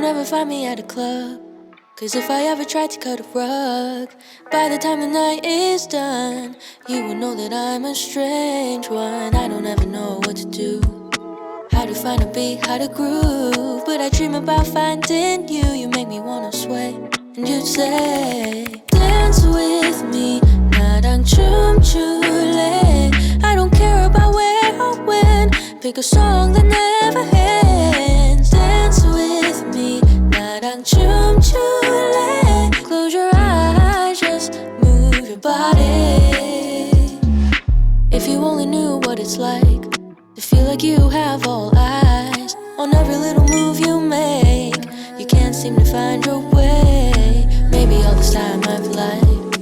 won't ever find me at a club, 'cause if I ever tried to cut a rug, by the time the night is done, you will know that I'm a strange one. I don't ever know what to do, how to find a beat, how to groove, but I dream about finding you. You make me wanna sway, and you'd say, dance with me, 나랑 춤출래. I don't care about where or when, pick a song that never ends. Dance with me, 나랑 춤출래. Close your eyes, just move your body. If you only knew what it's like to feel like you have all eyes on every little move you make, you can't seem to find your way. Maybe all this time I've lied,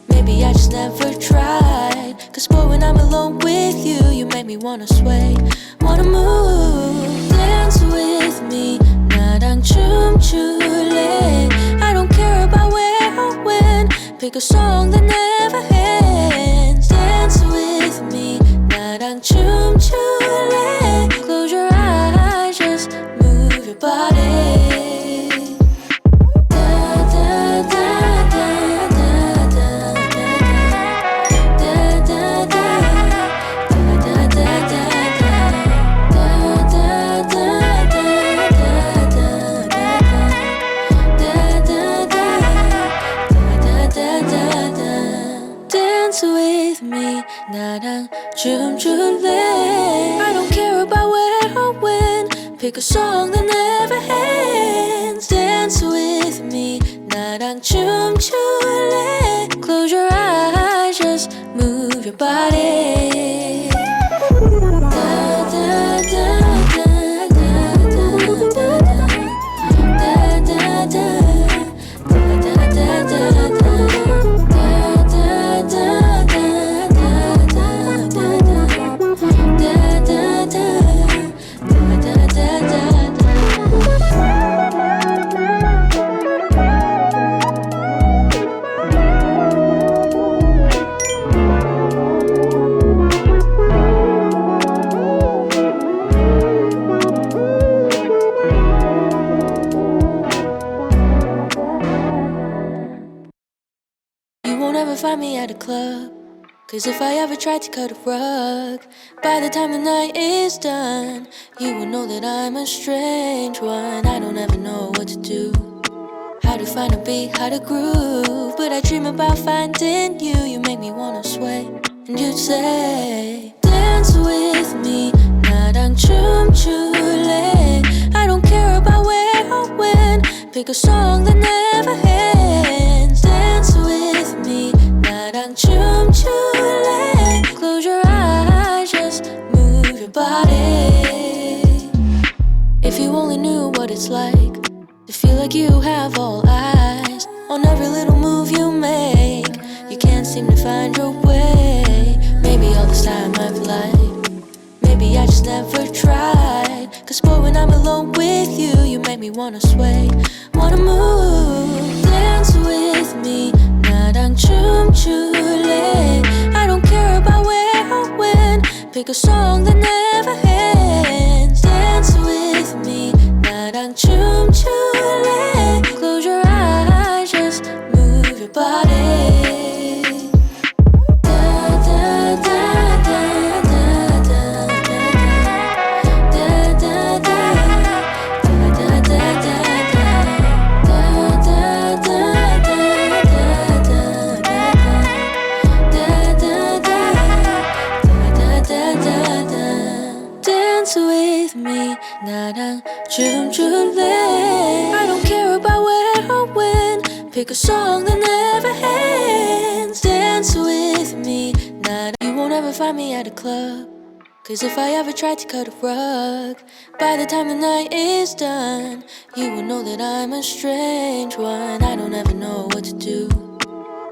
maybe I just never tried. 'Cause boy, when I'm alone with you, you make me wanna sway, wanna move. Dance with me, 나랑 춤출래. I don't care about where or when, pick a song that never ends. Dance with me, 나랑 춤출래. Close your eyes, just move your body. 나랑 춤출래. I don't care about where or when, pick a song that never ends. Dance with me, 나랑 춤출래. Close your eyes, just move your body. Find me at a club, 'cause if I ever tried to cut a rug, by the time the night is done, you will know that I'm a strange one. I don't ever know what to do, how to find a beat, how to groove, but I dream about finding you. You make me wanna sway, and you'd say, dance with me, 나랑 춤출래. I don't care about where or when, pick a song that never ends. Dance with me, 나랑 춤출래. Close your eyes, just move your body. If you only knew what it's like to feel like you have all eyes on every little move you make, you can't seem to find your way. Maybe all this time I've lied, maybe I just never tried. 'Cause boy, when I'm alone with you, you make me wanna sway, wanna move. Dance with me, 나랑 춤출래. I don't care about where or when, pick a song that never ends. Dance with me, 나랑 춤출래. Close your eyes, just move your body. With me, 나랑 춤출래. I don't care about where or when, pick a song that never ends. Dance with me, 나랑. You won't ever find me at a club, 'cause if I ever tried to cut a rug, by the time the night is done, you will know that I'm a strange one. I don't ever know what to do,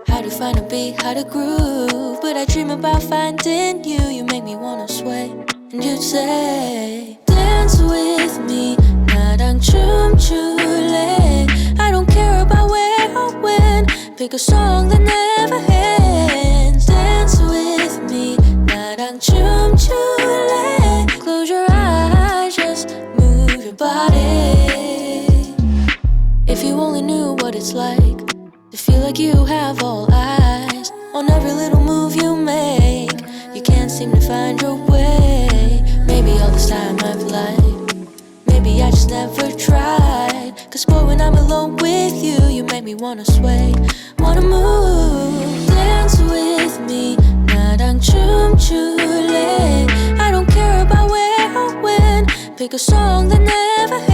how to find a beat, how to groove, but I dream about finding you. You make me wanna sway, and you'd say, dance with me, 나랑 춤출래. I don't care about where or when, pick a song that never ends. Dance with me, 나랑 춤출래. Close your eyes, just move your body. it's like to feel like you have all eyes on every little move you make. You can't seem to find your way. Maybe all this time I've lied. Maybe I just never tried. Cause boy, when I'm alone with you, you make me wanna sway, wanna move. Dance with me, 나랑 춤출래. I don't care about where or when. Pick a song that never